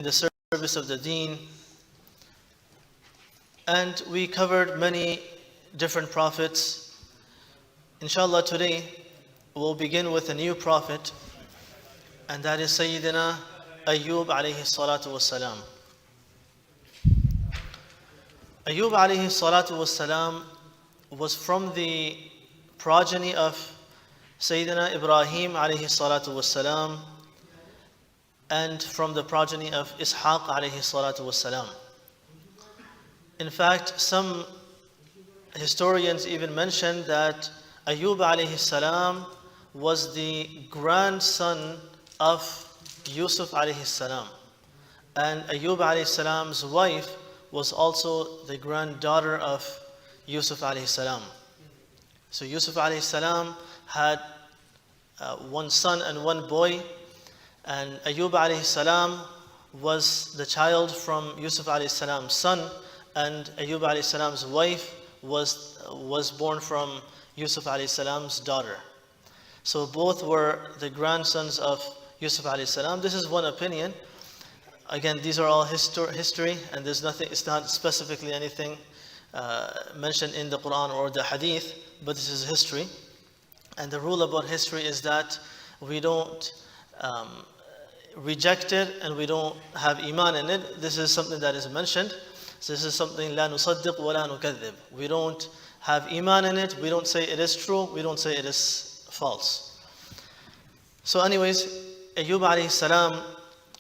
the service of the deen. And we covered many different prophets. Inshallah, today we'll begin with a new prophet, and that is Sayyidina Ayyub alayhi salatu wasalam. Ayyub alayhi salatu wasalam was from the progeny of Sayyidina Ibrahim alayhi salatu wasalam, and from the progeny of Ishaq alayhi salatu wasalam. In fact, some historians even mention that Ayyub alayhi salam was the grandson of Yusuf alayhi salam, and Ayyub alayhi salam's wife was also the granddaughter of Yusuf alayhi salam. So Yusuf alayhi salam had one son and one boy, and Ayyub alayhi salam was the child from Yusuf alayhi salam's son, and Ayyub alayhi salam's wife was born from Yusuf alayhi salam's daughter. So both were the grandsons of Yusuf alayhi salam. This is one opinion. Again, these are all history, and there's nothing, it's not specifically anything mentioned in the Quran or the Hadith, but this is history. And the rule about history is that we don't reject it and we don't have iman in it. This is something that is mentioned. So this is something la nusaddiq wa la nukadhib. We don't have iman in it. We don't say it is true. We don't say it is false. So anyways, Ayyub alayhi salam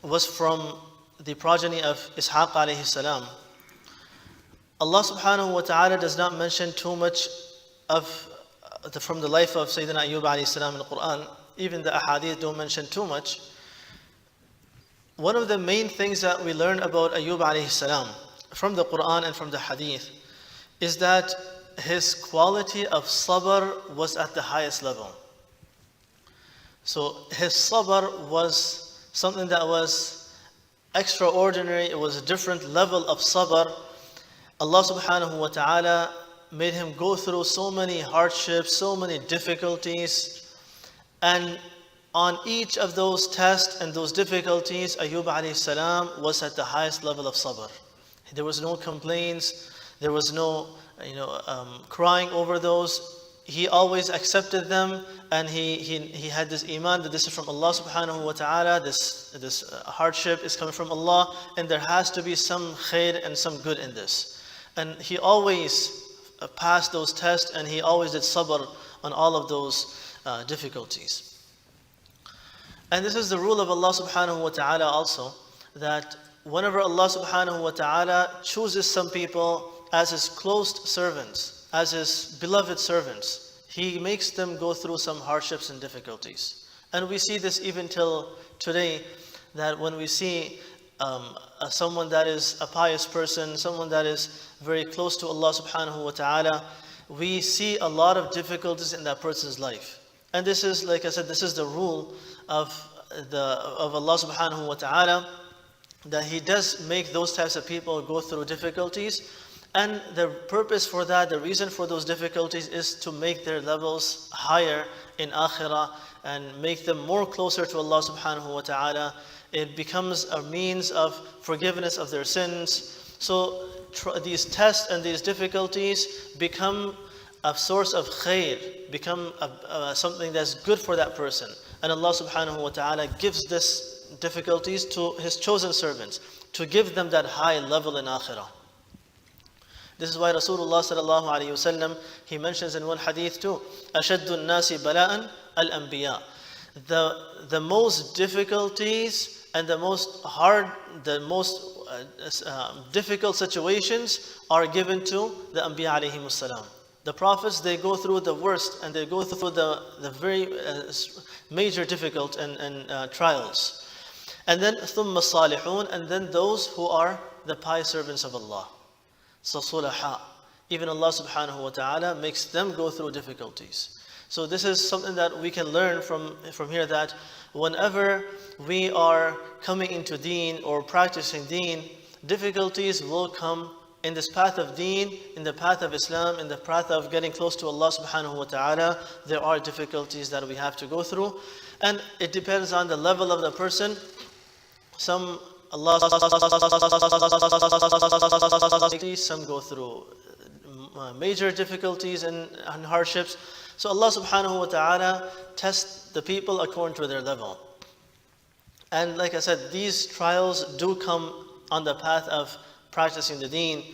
was from the progeny of Ishaq alayhi salam. Allah subhanahu wa ta'ala does not mention too much from the life of Sayyidina Ayyub alayhi salam in the Quran. Even the ahadith don't mention too much. One of the main things that we learn about Ayyub alayhi salam from the Quran and from the hadith is that his quality of sabr was at the highest level. So his sabr was something that was extraordinary. It was a different level of sabr. Allah subhanahu wa ta'ala made him go through so many hardships, so many difficulties, and on each of those tests and those difficulties, Ayyub alayhi salam was at the highest level of sabr. There was no complaints, there was no crying over those. He always accepted them, and he had this iman that this is from Allah subhanahu wa ta'ala, this hardship is coming from Allah, and there has to be some khair and some good in this. And he always passed those tests, and he always did sabr on all of those difficulties. And this is the rule of Allah subhanahu wa ta'ala also, that whenever Allah subhanahu wa ta'ala chooses some people as His close servants, as His beloved servants, He makes them go through some hardships and difficulties. And we see this even till today, that when we see someone that is a pious person, someone that is very close to Allah subhanahu wa ta'ala, we see a lot of difficulties in that person's life. And this is, like I said, this is the rule of Allah subhanahu wa ta'ala, that He does make those types of people go through difficulties. And the purpose for that, the reason for those difficulties, is to make their levels higher in akhirah and make them more closer to Allah subhanahu wa ta'ala. It becomes a means of forgiveness of their sins. So these tests and these difficulties become a source of khair, become something that's good for that person. And Allah subhanahu wa ta'ala gives this difficulties to His chosen servants, to give them that high level in akhirah. This is why Rasulullah sallallahu alayhi wasallam, he mentions in one hadith too, أَشَدُّ النَّاسِ بَلَاءً الْأَنْبِيَاء. The most difficulties and the most difficult situations are given to the Anbiya alayhimus salam. The prophets, they go through the worst, and they go through the very major difficult and trials. And then ثُمَّ الصَّالِحُونَ, and then those who are the pious servants of Allah. So sulaha, even Allah subhanahu wa ta'ala makes them go through difficulties. So this is something that we can learn from here, that whenever we are coming into deen or practicing deen, difficulties will come in this path of deen, in the path of Islam, in the path of getting close to Allah subhanahu wa ta'ala. There are difficulties that we have to go through, and it depends on the level of the person. Some Allah, some go through major difficulties and hardships. So Allah subhanahu wa ta'ala tests the people according to their level. And like I said, these trials do come on the path of practicing the deen.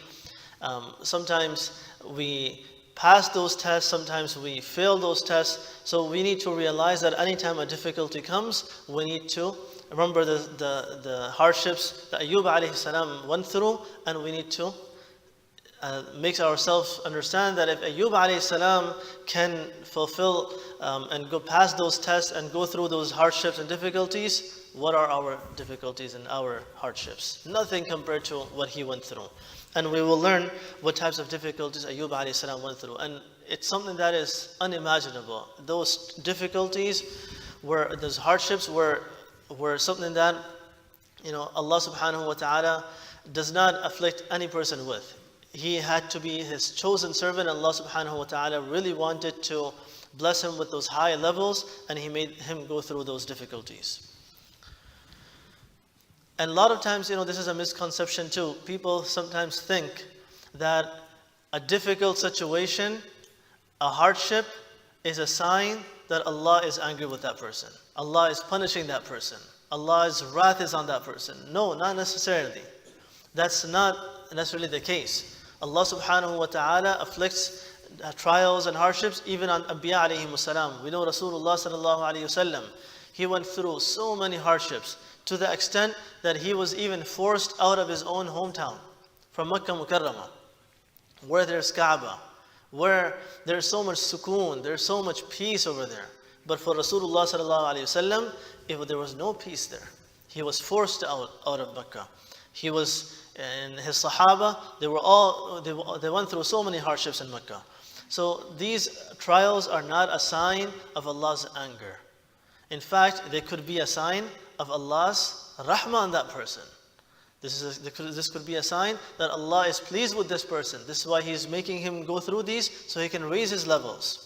Sometimes we pass those tests, sometimes we fail those tests. So we need to realize that anytime a difficulty comes, we need to remember the hardships that Ayyub alayhi salam went through, and we need to make ourselves understand that if Ayyub alayhi salam can fulfill and go past those tests and go through those hardships and difficulties, what are our difficulties and our hardships? Nothing compared to what he went through. And we will learn what types of difficulties Ayyub alayhi salam went through. And it's something that is unimaginable. Those difficulties those hardships were something that, Allah subhanahu wa ta'ala does not afflict any person with. He had to be His chosen servant. Allah subhanahu wa ta'ala really wanted to bless him with those high levels, and He made him go through those difficulties. And a lot of times, this is a misconception too. People sometimes think that a difficult situation, a hardship, is a sign that Allah is angry with that person. Allah is punishing that person. Allah's wrath is on that person. No, not necessarily. That's not necessarily the case. Allah subhanahu wa ta'ala afflicts trials and hardships even on Anbiya alayhi wasalam. We know Rasulullah sallallahu alayhi wasallam, he went through so many hardships to the extent that he was even forced out of his own hometown from Makkah Mukarramah, where there's Kaaba, where there's so much sukoon, there's so much peace over there. But for Rasulullah sallallahu alayhi wasallam, there was no peace there. He was forced out of Makkah. He was, and his Sahaba, they went through so many hardships in Makkah. So these trials are not a sign of Allah's anger. In fact, they could be a sign of Allah's rahmah on that person. This could be a sign that Allah is pleased with this person. This is why He's making him go through these, so he can raise his levels.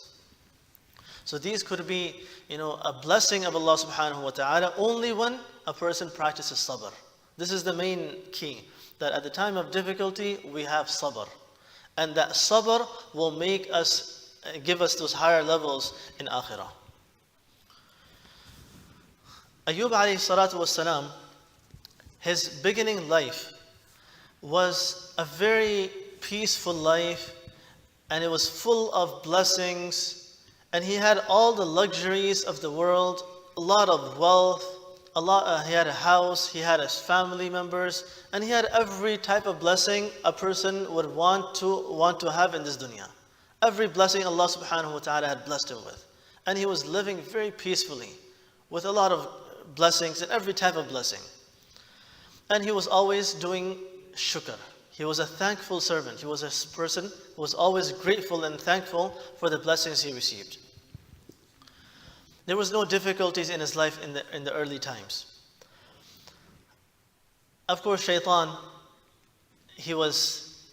So these could be, a blessing of Allah subhanahu wa ta'ala only when a person practices sabr. This is the main key, that at the time of difficulty, we have sabr. And that sabr will give us those higher levels in akhirah. Ayyub alayhi salatu wassalam, his beginning life was a very peaceful life, and it was full of blessings, and he had all the luxuries of the world, a lot of wealth, he had a house, he had his family members, and he had every type of blessing a person would want to have in this dunya. Every blessing Allah subhanahu wa ta'ala had blessed him with. And he was living very peacefully with a lot of blessings and every type of blessing. And he was always doing shukr. He was a thankful servant. He was a person who was always grateful and thankful for the blessings he received. There was no difficulties in his life in the early times. Of course, Shaitan, he was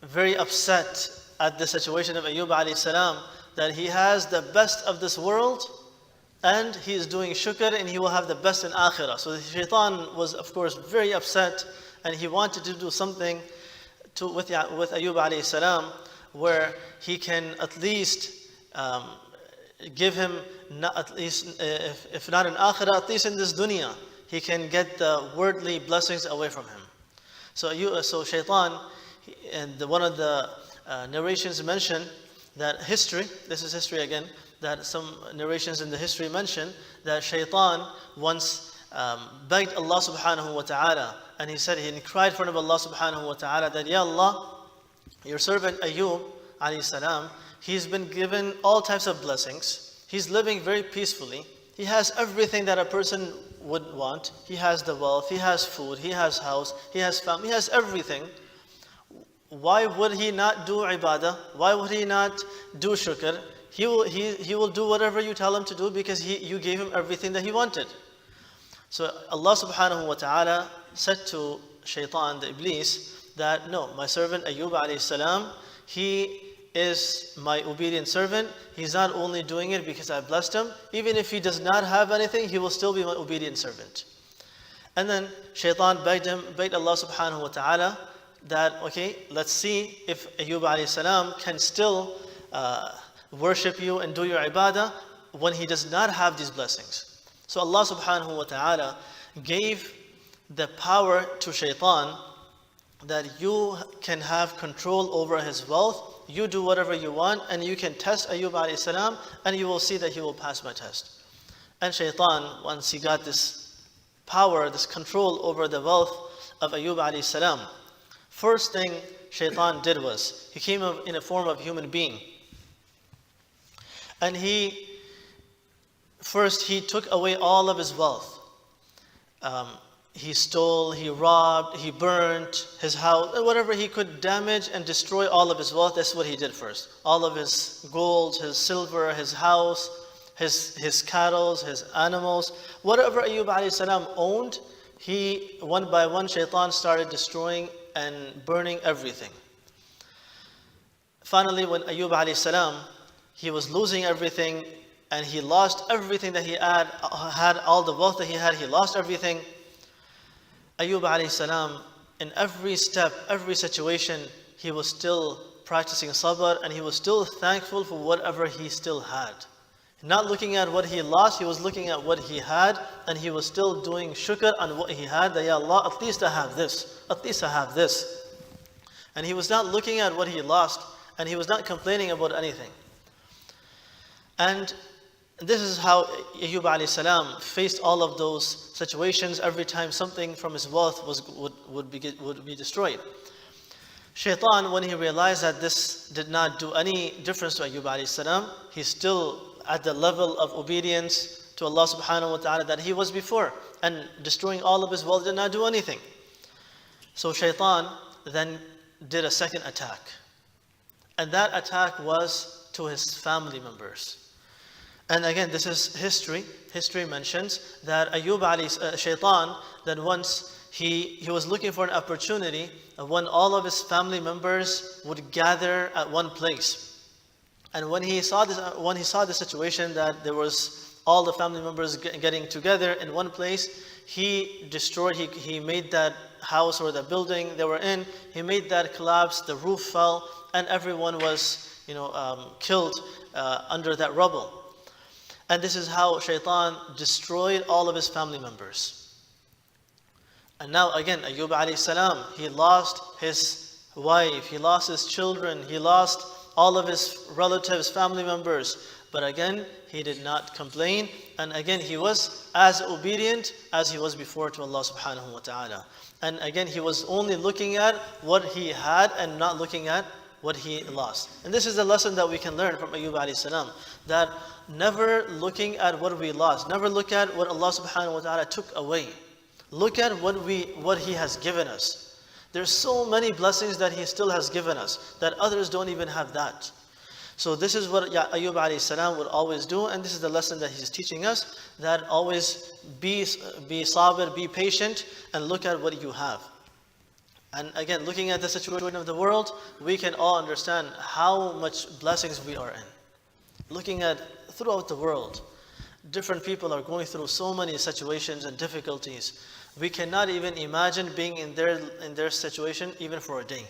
very upset at the situation of Ayyub alayhi salam, that he has the best of this world and he is doing shukr and he will have the best in akhirah. So the Shaitan was, of course, very upset, and he wanted to do something with Ayyub alayhi salam where he can at least give him, if not in akhirah, at least in this dunya, he can get the worldly blessings away from him. So Shaitan, and one of the narrations mention that this is history again, that some narrations in the history mention that Shaitan once begged Allah subhanahu wa ta'ala, and he cried in front of Allah subhanahu wa ta'ala that, Ya Allah, your servant Ayyub alayhi salam, he's been given all types of blessings. He's living very peacefully. He has everything that a person would want. He has the wealth, he has food, he has house, he has family, he has everything. Why would he not do ibadah? Why would he not do shukr? He will do whatever you tell him to do because you gave him everything that he wanted. So Allah subhanahu wa ta'ala said to Shaitan, the Iblis, that no, my servant Ayyub alayhi salam, he is my obedient servant. He's not only doing it because I blessed him, even if he does not have anything, he will still be my obedient servant. And then Shaitan begged Allah subhanahu wa ta'ala that, okay, let's see if Ayyub alayhi salam can still worship you and do your ibadah when he does not have these blessings. So Allah subhanahu wa ta'ala gave the power to Shaitan that you can have control over his wealth. You do whatever you want and you can test Ayyub alayhi salam and you will see that he will pass my test. And Shaitan, once he got this power, this control over the wealth of Ayyub alayhi salam, first thing Shaitan did was, he came in a form of human being. And he took away all of his wealth. He stole, he robbed, he burnt his house, whatever he could damage and destroy all of his wealth, that's what he did first. All of his gold, his silver, his house, his cattle, his animals, whatever Ayyub alayhi salam owned, he, one by one, Shaitan started destroying and burning everything. Finally, when Ayyub alayhi salam, he was losing everything and he lost everything that he had all the wealth that he had, he lost everything. Ayyub alayhi salam, in every step, every situation, he was still practicing sabr and he was still thankful for whatever he still had. Not looking at what he lost, he was looking at what he had and he was still doing shukr on what he had, that, Ya Allah, at least I have this, at least I have this. And he was not looking at what he lost and he was not complaining about anything. And this is how Ayyub alayhi salam faced all of those situations every time something from his wealth would be destroyed. Shaitan, when he realized that this did not do any difference to Ayyub alayhi salam, he's still at the level of obedience to Allah subhanahu wa ta'ala that he was before, and destroying all of his wealth did not do anything. So Shaitan then did a second attack. And that attack was to his family members. And again, this is history. History mentions that Shaitan, that once he was looking for an opportunity when all of his family members would gather at one place. And when he saw the situation that there was all the family members getting together in one place, he made that house or the building they were in, he made that collapse, the roof fell, and everyone was killed under that rubble. And this is how Shaitan destroyed all of his family members. And now again, Ayyub alayhi salam, he lost his wife, he lost his children, he lost all of his relatives, family members. But again, he did not complain. And again, he was as obedient as he was before to Allah subhanahu wa ta'ala. And again, he was only looking at what he had and not looking at what he lost. And this is the lesson that we can learn from Ayyub alayhi salam, that never looking at what we lost, never look at what Allah subhanahu wa ta'ala took away. Look at what he has given us. There's so many blessings that he still has given us that others don't even have that. So this is what Ayyub alayhi salam would always do, and this is the lesson that he's teaching us, that always be sabir, be patient, and look at what you have. And again, looking at the situation of the world, we can all understand how much blessings we are in. Looking at throughout the world, different people are going through so many situations and difficulties. We cannot even imagine being in their situation even for a day.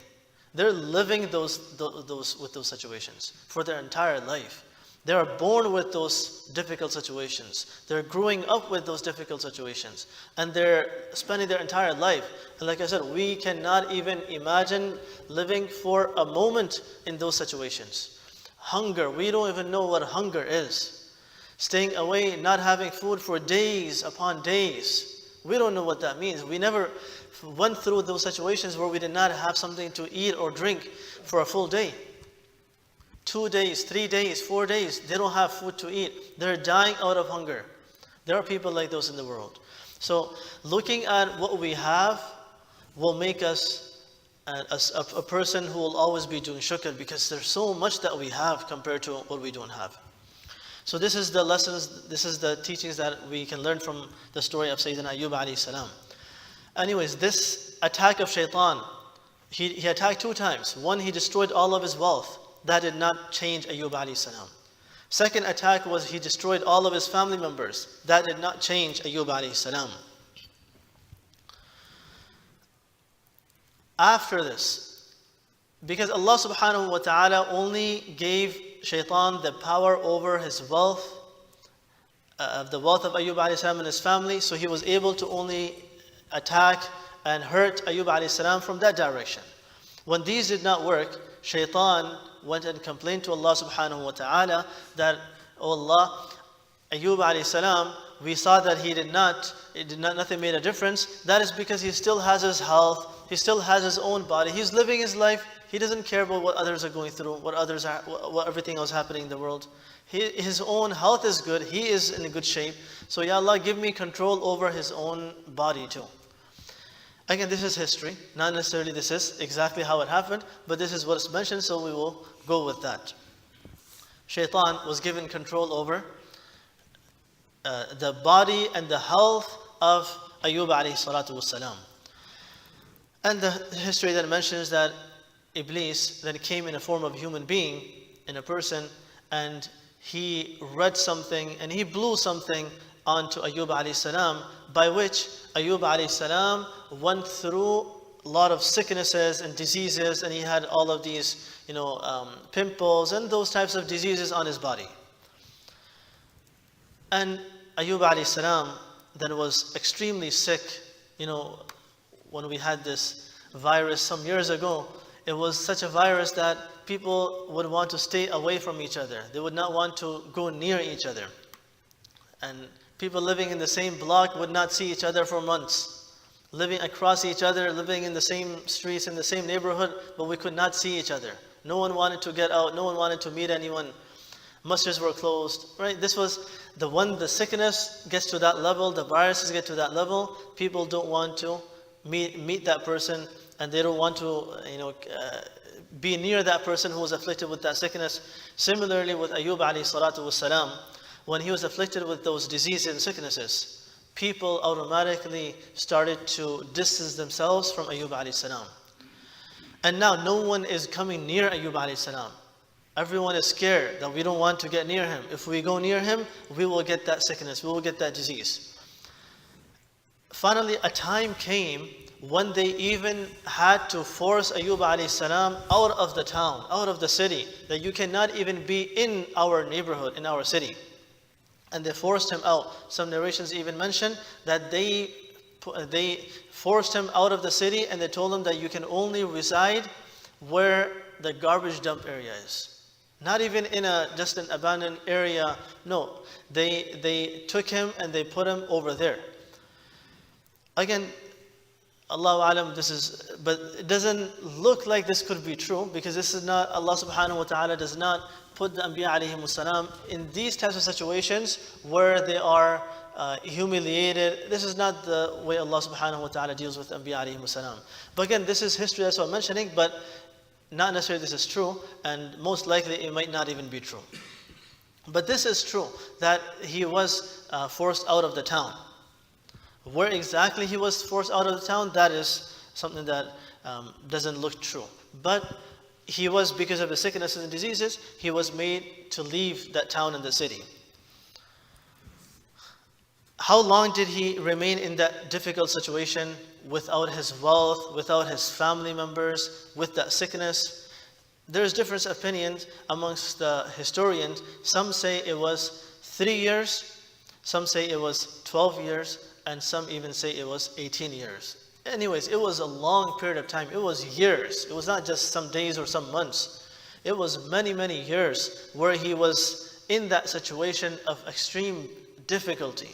They're living with those situations for their entire life. They are born with those difficult situations. They're growing up with those difficult situations. And they're spending their entire life. And like I said, we cannot even imagine living for a moment in those situations. Hunger, we don't even know what hunger is. Staying away, not having food for days upon days. We don't know what that means. We never went through those situations where we did not have something to eat or drink for a full day. 2 days, 3 days, 4 days, they don't have food to eat. They're dying out of hunger. There are people like those in the world. So looking at what we have will make us a person who will always be doing shukr, because there's so much that we have compared to what we don't have. So this is the lessons, this is the teachings that we can learn from the story of Sayyidina Ayyub alayhi salam. Anyways, this attack of Shaitan, he attacked 2 times. One, he destroyed all of his wealth. That did not change Ayyub alayhi salam. Second attack was he destroyed all of his family members. That did not change Ayyub alayhi salam. After this, because Allah subhanahu wa ta'ala only gave shaitan the power over his wealth, the wealth of Ayyub alayhi salam and his family, so he was able to only attack and hurt Ayyub alayhi salam from that direction. When these did not work, shaitan went and complained to Allah subhanahu wa ta'ala that, "Oh Allah, Ayyub alayhi salam, we saw that nothing made a difference. That is because he still has his health, he still has his own body, he's living his life, he doesn't care about what others are going through, what everything else happening in the world. His own health is good, he is in a good shape. So Ya Allah, give me control over his own body too." Again, this is history, not necessarily this is exactly how it happened, but this is what is mentioned, so we will go with that. Shaitan was given control over the body and the health of Ayyub alayhi salatu wasalam. And the history that mentions that Iblis then came in a form of a human being, in a person, and he read something and he blew something onto Ayyub alayhi salam, by which Ayyub alayhi salam went through a lot of sicknesses and diseases, and he had all of these, pimples and those types of diseases on his body. And Ayyub alayhi salam then was extremely sick. When we had this virus some years ago, it was such a virus that people would want to stay away from each other. They would not want to go near each other. And people living in the same block would not see each other for months. Living across each other, living in the same streets, in the same neighborhood, but we could not see each other. No one wanted to get out, no one wanted to meet anyone. Masjids were closed, right? This was the sickness gets to that level, the viruses get to that level, people don't want to meet that person, and they don't want to, be near that person who was afflicted with that sickness. Similarly with Ayyub alayhi salatu wasalam, when he was afflicted with those diseases and sicknesses, people automatically started to distance themselves from Ayyub alayhi salam. And now no one is coming near Ayyub alayhi salam. Everyone is scared that we don't want to get near him. If we go near him, we will get that sickness, we will get that disease. Finally, a time came when they even had to force Ayyub alayhi salam out of the town, out of the city, that you cannot even be in our neighborhood, in our city. And they forced him out. Some narrations even mention that they forced him out of the city, and they told him that you can only reside where the garbage dump area is. Not even in just an abandoned area. No, they took him and they put him over there. Again, Allahu Alam, but it doesn't look like this could be true, because this is not, Allah subhanahu wa ta'ala does not put the Anbiya alayhi salam in these types of situations where they are humiliated. This is not the way Allah subhanahu wa ta'ala deals with Anbiya alayhi salam. But again, this is history, that's what I'm mentioning, but not necessarily this is true, and most likely it might not even be true. But this is true, that he was forced out of the town. Where exactly he was forced out of the town, that is something that doesn't look true. But he was, because of the sicknesses and diseases, he was made to leave that town and the city. How long did he remain in that difficult situation without his wealth, without his family members, with that sickness? There's different opinions amongst the historians. Some say it was 3 years, some say it was 12 years, and some even say it was 18 years. Anyways, it was a long period of time. It was years. It was not just some days or some months. It was many, many years where he was in that situation of extreme difficulty.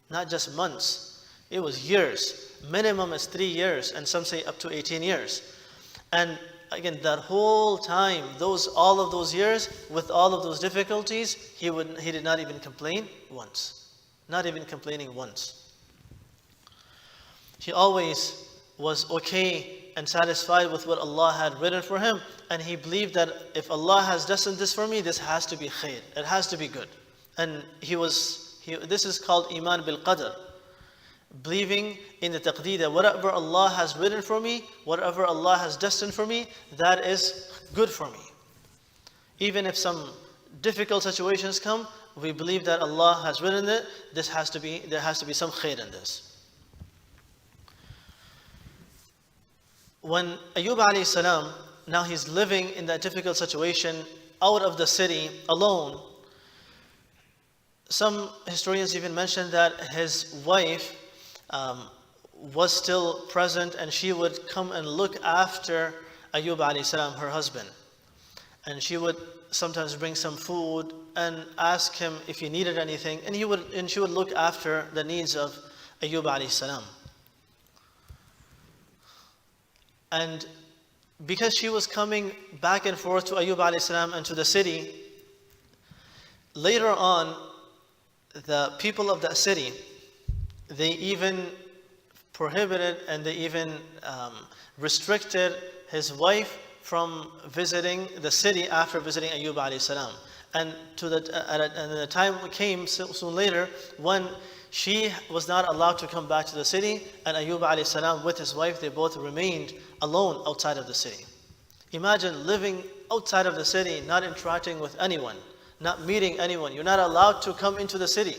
Not just months. It was years. Minimum is 3 years, and some say up to 18 years. And again, that whole time, all of those years, with all of those difficulties, he did not even complain once. Not even complaining once. He always was okay and satisfied with what Allah had written for him, and he believed that if Allah has destined this for me, this has to be khair, it has to be good. And this is called Iman bil Qadr, believing in the taqdeer, that whatever Allah has written for me, whatever Allah has destined for me, that is good for me. Even if some difficult situations come, we believe that Allah has written it, there has to be some khair in this. When Ayyub alayhi salam, now he's living in that difficult situation out of the city alone. Some historians even mention that his wife was still present, and she would come and look after Ayyub alayhi salam, her husband. And she would sometimes bring some food and ask him if he needed anything, and she would look after the needs of Ayyub alayhi salam. And because she was coming back and forth to Ayyub alayhi salam and to the city, later on, the people of that city, they even prohibited and they even restricted his wife from visiting the city after visiting Ayyub alayhi salam. And the time came soon later when she was not allowed to come back to the city, and Ayyub alayhi salam with his wife, they both remained alone outside of the city. Imagine living outside of the city, not interacting with anyone, not meeting anyone. You're not allowed to come into the city.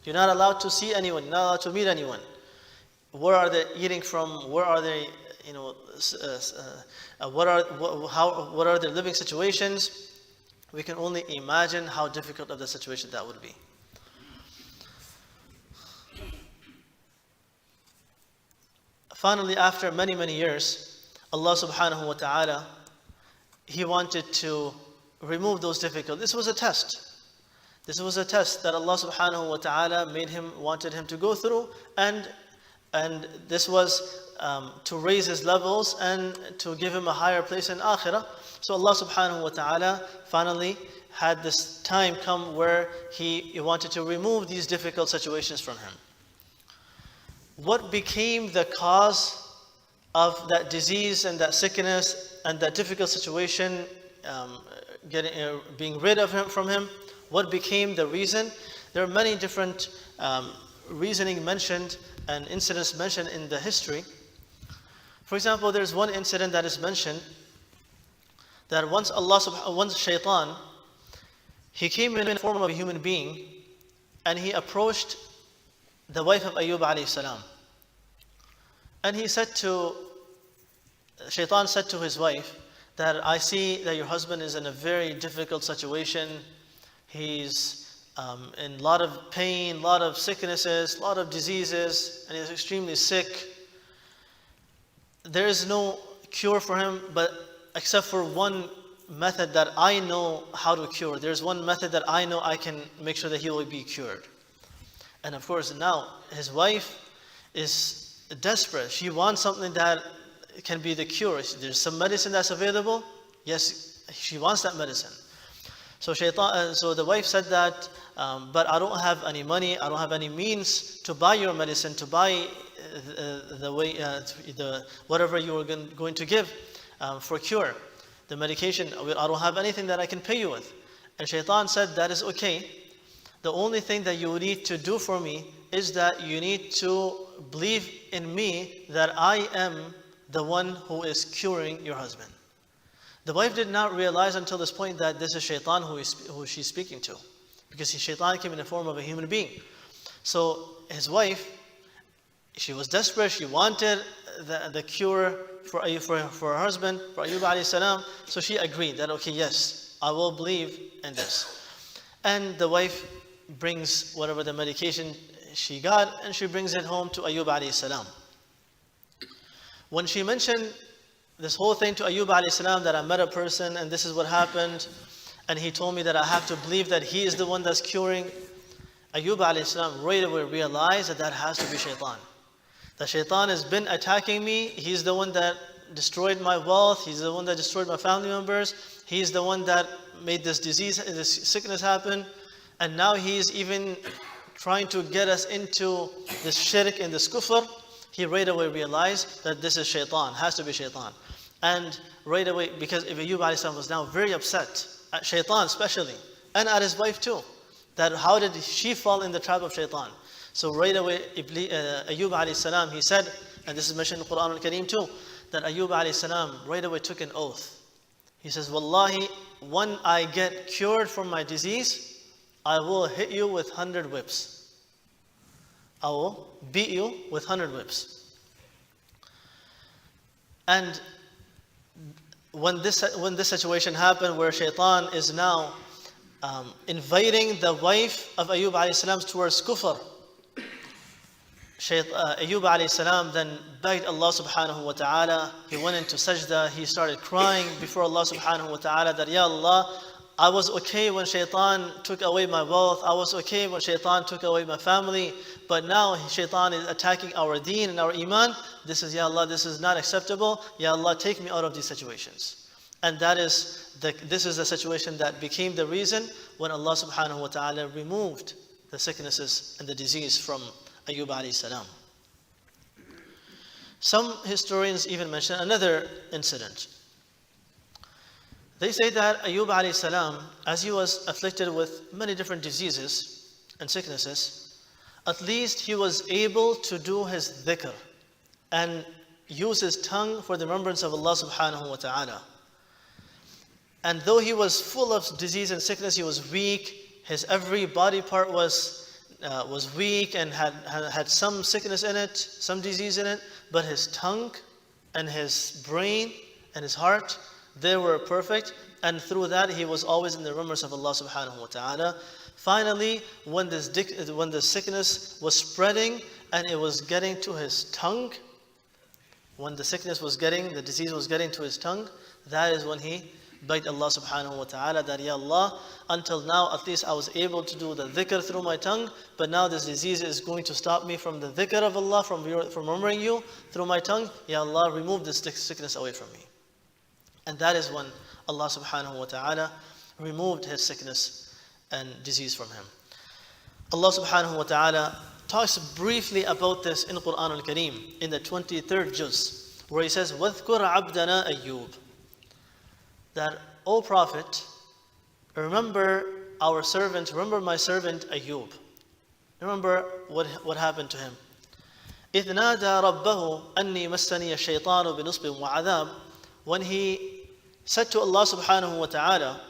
You're not allowed to see anyone. You're not allowed to meet anyone. Where are they eating from? Where are they, what are their living situations? We can only imagine how difficult of the situation that would be. Finally, after many years, Allah subhanahu wa ta'ala, He wanted to remove those difficulties. This was a test. This was a test that Allah subhanahu wa ta'ala wanted him to go through, and this was to raise his levels and to give him a higher place in akhirah. So Allah subhanahu wa ta'ala finally had this time come where He wanted to remove these difficult situations from him. What became the cause of that disease and that sickness and that difficult situation being rid of from him? What became the reason? There are many different reasoning mentioned and incidents mentioned in the history. For example, there's one incident that is mentioned that once Shaitan, he came in the form of a human being, and he approached the wife of Ayyub alayhi salam. And Shaitan said to his wife that, I see that your husband is in a very difficult situation. He's in a lot of pain, a lot of sicknesses, a lot of diseases, and he's extremely sick. There is no cure for him, but except for one method that I know how to cure. There's one method that I know I can make sure that he will be cured. And of course, now his wife is desperate. She wants something that can be the cure. There's some medicine that's available. Yes, she wants that medicine. So the wife said that, but I don't have any money. I don't have any means to buy your medicine, to buy whatever you were going to give for cure, the medication. I don't have anything that I can pay you with. And Shaitan said, that is okay. The only thing that you need to do for me is that you need to believe in me that I am the one who is curing your husband. The wife did not realize until this point that this is Shaitan who she's speaking to, because Shaitan came in the form of a human being. So his wife, she was desperate. She wanted the cure for her husband, for Ayyub alayhi salam. So she agreed that, okay, yes, I will believe in this. And the wife brings whatever the medication she got, and she brings it home to Ayyub alayhi salam. When she mentioned this whole thing to Ayyub alayhi salam, that I met a person and this is what happened, and he told me that I have to believe that he is the one that's curing, Ayyub alayhi salam right away realized that has to be Shaitan. The Shaitan has been attacking me. He's the one that destroyed my wealth. He's the one that destroyed my family members. He's the one that made this disease, this sickness happen. And now he's even trying to get us into this shirk and this kufr. He right away realized that this is Shaitan, has to be Shaitan. And right away, because Ayyub alayhi salam was now very upset at Shaitan especially, and at his wife too, that how did she fall in the trap of Shaitan. So right away, Ayyub alayhi salam, he said, and this is mentioned in the Quran al-Kareem too, that Ayyub alayhi salam right away took an oath. He says, Wallahi, when I get cured from my disease, I will hit you with 100 whips. I will beat you with 100 whips. And when this situation happened, where shaitan is now inviting the wife of Ayyub alayhi salam towards kufr, Ayyub alayhi salam then begged Allah subhanahu wa ta'ala. He went into sajda, he started crying before Allah subhanahu wa ta'ala that, Ya Allah, I was okay when shaitan took away my wealth, I was okay when shaitan took away my family, but now shaitan is attacking our deen and our iman. This is, Ya Allah, this is not acceptable. Ya Allah, take me out of these situations. And this is the situation that became the reason when Allah subhanahu wa ta'ala removed the sicknesses and the disease from Ayyub alayhi salam. Some historians even mention another incident. They say that Ayyub alayhi salam, as he was afflicted with many different diseases and sicknesses, at least he was able to do his dhikr and use his tongue for the remembrance of Allah subhanahu wa ta'ala. And though he was full of disease and sickness, he was weak, his every body part was weak and had some sickness in it, some disease in it, but his tongue and his brain and his heart, they were perfect, and through that he was always in the remembrance of Allah subhanahu wa ta'ala. Finally, when the sickness was spreading and it was getting to his tongue, when the disease was getting to his tongue, that is when he begged Allah subhanahu wa ta'ala that, Ya Allah, until now at least I was able to do the dhikr through my tongue, but now this disease is going to stop me from the dhikr of Allah, from remembering you through my tongue. Ya Allah, remove this sickness away from me. And that is when Allah subhanahu wa ta'ala removed his sickness and disease from him. Allah subhanahu wa ta'ala talks briefly about this in Quran al-Kareem in the 23rd juz, where he says, وَاذْكُرْ عَبْدَنَا أَيُّوبَ, that, O Prophet, remember our servant, remember my servant Ayyub. Remember what happened to him. إِذْ نَادَى رَبَّهُ أَنِّي مَسَّنِيَ الشَّيْطَانُ بِنُصْبٍ وَعَذَابٍ, when he said to Allah subhanahu wa ta'ala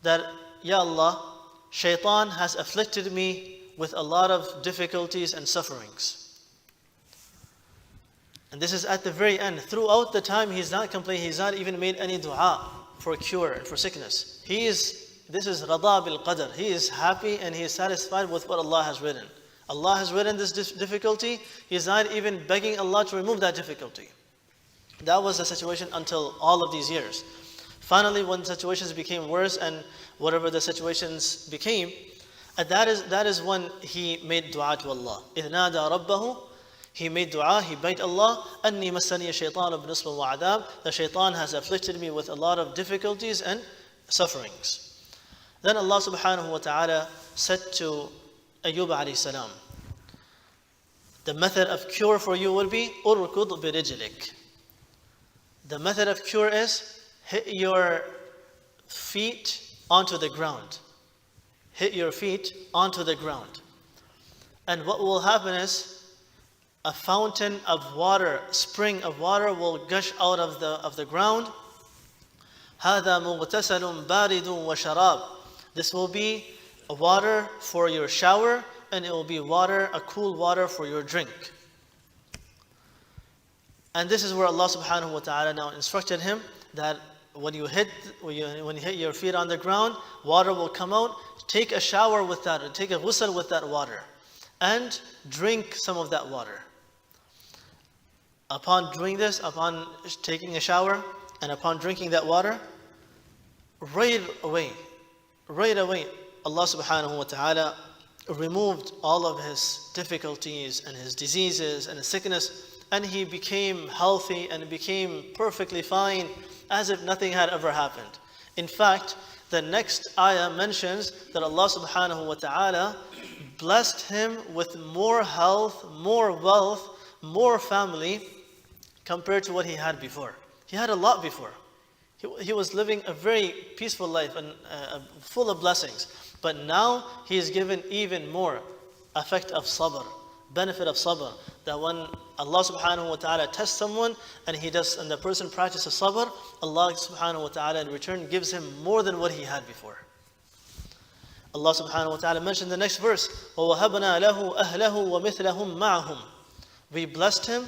that, Ya Allah, shaitan has afflicted me with a lot of difficulties and sufferings. And this is at the very end. Throughout the time he's not complaining, he's not even made any dua for cure and for sickness. This is rada bil qadr. He is happy and he is satisfied with what Allah has written. Allah has written this difficulty, he is not even begging Allah to remove that difficulty. That was the situation until all of these years. Finally, when situations became worse and whatever the situations became, that is when he made dua to Allah. إِذْ نَادَى رَبَّهُ, he made dua, he begged Allah, أَنِّي مَسَّنِيَ الشَّيْطَانُ بِنُصْبٍ وَعَذَابٍ, the shaitan has afflicted me with a lot of difficulties and sufferings. Then Allah subhanahu wa ta'ala said to Ayyub alayhi salam, the method of cure for you will be أُرْكُضْ بِرِجْلِكَ. The method of cure is hit your feet onto the ground. Hit your feet onto the ground. And what will happen is a fountain of water, spring of water will gush out of the ground. هَذَا مُغْتَسَلٌ بَارِدٌ وَشَرَابٌ. This will be a water for your shower, and it will be water, a cool water for your drink. And this is where Allah subhanahu wa ta'ala now instructed him that when you hit your feet on the ground, water will come out. Take a shower with that, and take a ghusl with that water, and drink some of that water. Upon doing this, upon taking a shower, and upon drinking that water, right away, Allah subhanahu wa ta'ala removed all of his difficulties and his diseases and his sickness, and he became healthy and became perfectly fine, as if nothing had ever happened. In fact, the next ayah mentions that Allah subhanahu wa ta'ala blessed him with more health, more wealth, more family compared to what he had before. He had a lot before. He was living a very peaceful life and full of blessings. But now he is given even more effect of sabr, benefit of sabr, that when Allah subhanahu wa ta'ala tests someone and the person practices sabr, Allah subhanahu wa ta'ala in return gives him more than what he had before. Allah subhanahu wa ta'ala mentioned the next verse, وَوَهَبْنَا لَهُ أَهْلَهُ وَمِثْلَهُمْ مَعَهُمْ. We blessed him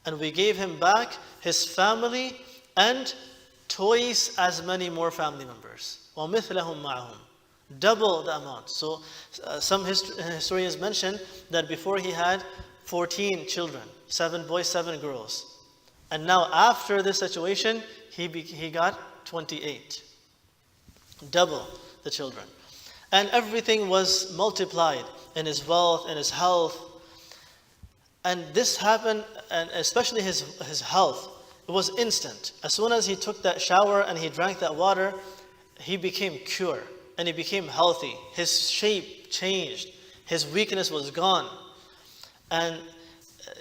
And we gave him back his family and twice as many more family members. وَمِثْلَهُمْ مَعَهُمْ. Double the amount. So some historians mention that before he had 14 children, 7 boys, 7 girls. And now after this situation, he got 28. Double the children. And everything was multiplied in his wealth, in his health. And this happened, and especially his health, it was instant. As soon as he took that shower and he drank that water, he became cured and he became healthy. His shape changed. His weakness was gone. And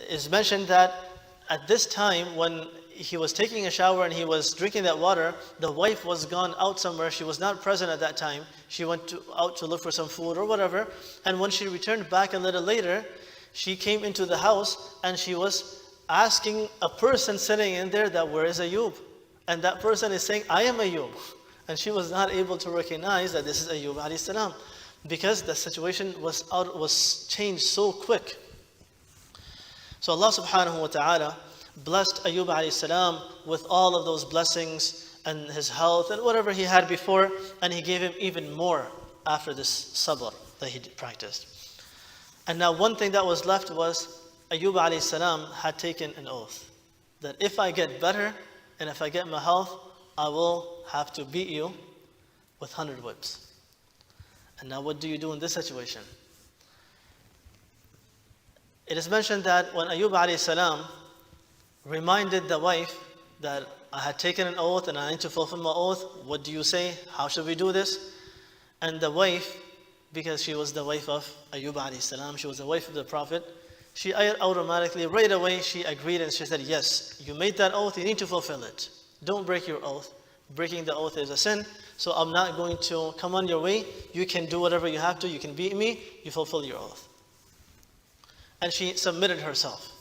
it's mentioned that at this time when he was taking a shower and he was drinking that water, the wife was gone out somewhere. She was not present at that time. She went out to look for some food or whatever. And when she returned back a little later, she came into the house and she was asking a person sitting in there that where is Ayub? And that person is saying, I am Ayub. And she was not able to recognize that this is Ayub alayhi salam, because the situation was changed so quick. So Allah subhanahu wa ta'ala blessed Ayub alayhi salam with all of those blessings and his health and whatever he had before, and he gave him even more after this sabr that he practiced. And now one thing that was left was Ayub alayhi salam had taken an oath that if I get better and if I get my health, I will have to beat you with 100 whips. And now what do you do in this situation? It is mentioned that when Ayub alayhi salam reminded the wife that I had taken an oath and I need to fulfill my oath, what do you say? How should we do this? And the wife, because she was the wife of Ayub alayhi salam, she was the wife of the Prophet, she automatically, right away, she agreed and she said, yes, you made that oath, you need to fulfill it. Don't break your oath. Breaking the oath is a sin, so I'm not going to come on your way. You can do whatever you have to, you can beat me, you fulfill your oath. And she submitted herself.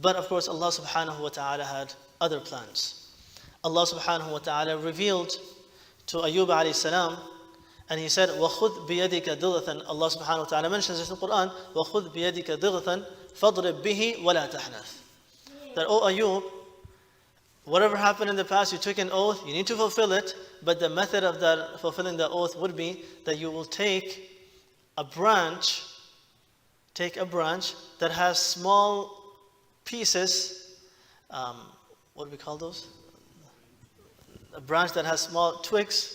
But of course, Allah subhanahu wa ta'ala had other plans. Allah subhanahu wa ta'ala revealed to Ayub alayhi salam, and he said, وَخُذْ بِيَدِكَ ضِغْثًا. Allah subhanahu wa ta'ala mentions this in the Quran, وَخُذْ بِيَدِكَ ضِغْثًا فَاضْرِبْ بِهِ وَلَا تَحْنَثْ. That, O Ayub, whatever happened in the past, you took an oath, you need to fulfill it, but the method of that fulfilling the oath would be that you will take a branch that has small pieces, what do we call those? A branch that has small twigs,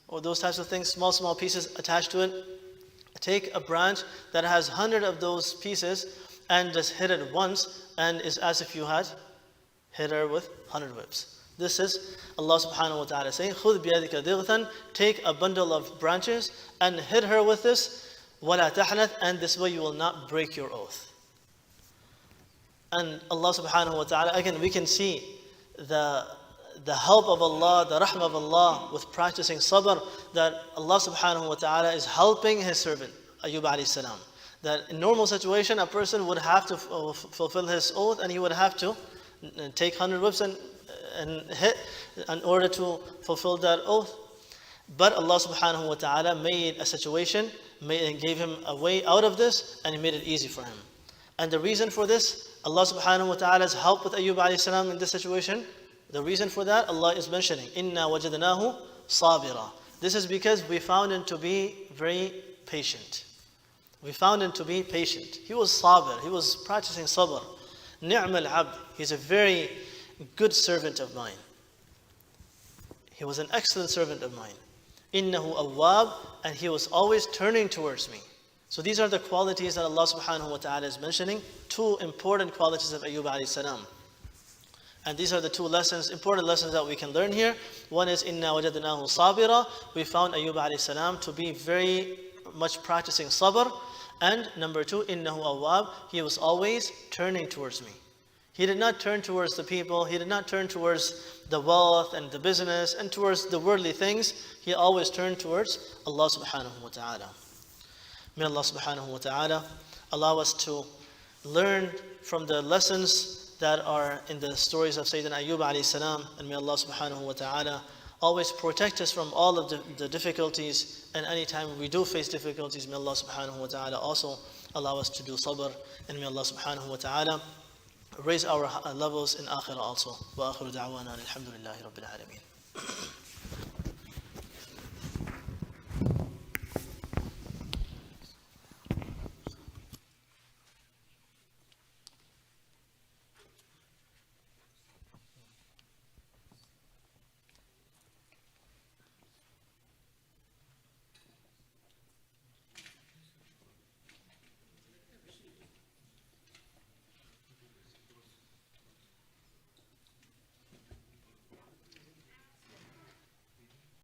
or those types of things, small pieces attached to it. Take a branch that has 100 of those pieces and just hit it once, and it's as if you had hit her with 100 whips. This is Allah subhanahu wa ta'ala saying, خُذْ بِيَدِكَ ضِغْثًا. Take a bundle of branches and hit her with this, وَلَا تَحْنَثْ. And this way you will not break your oath. And Allah subhanahu wa ta'ala, again, we can see the help of Allah, the rahmah of Allah with practicing sabr, that Allah subhanahu wa ta'ala is helping his servant, Ayub alayhi salam. That in normal situation, a person would have to fulfill his oath and he would have to take 100 whips and hit in order to fulfill that oath. But Allah subhanahu wa ta'ala made a situation, gave him a way out of this, and he made it easy for him. And the reason for this, Allah subhanahu wa ta'ala's help with Ayub alayhi salam in this situation, the reason for that, Allah is mentioning, Inna wajadnahu sabira. This is because we found him to be very patient. We found him to be patient. He was sabir, he was practicing sabr. Ni'mal abd, he's a very good servant of mine. He was an excellent servant of mine. Innahu awwab, and he was always turning towards me. So these are the qualities that Allah subhanahu wa ta'ala is mentioning, two important qualities of Ayub alayhi salam. And these are the two important lessons that we can learn here. One is, Inna wajadnahu sabira. We found Ayub alayhi salam to be very much practicing sabr. And number two, Innahu awwab. He was always turning towards me. He did not turn towards the people. He did not turn towards the wealth and the business and towards the worldly things. He always turned towards Allah subhanahu wa ta'ala. May Allah subhanahu wa ta'ala allow us to learn from the lessons that are in the stories of Sayyidina Ayyub alayhi salam, and may Allah subhanahu wa ta'ala always protect us from all of the difficulties, and anytime we do face difficulties, may Allah subhanahu wa ta'ala also allow us to do sabr, and may Allah subhanahu wa ta'ala raise our levels in akhirah also. Wa akhiru da'wana alhamdulillahi rabbil alameen.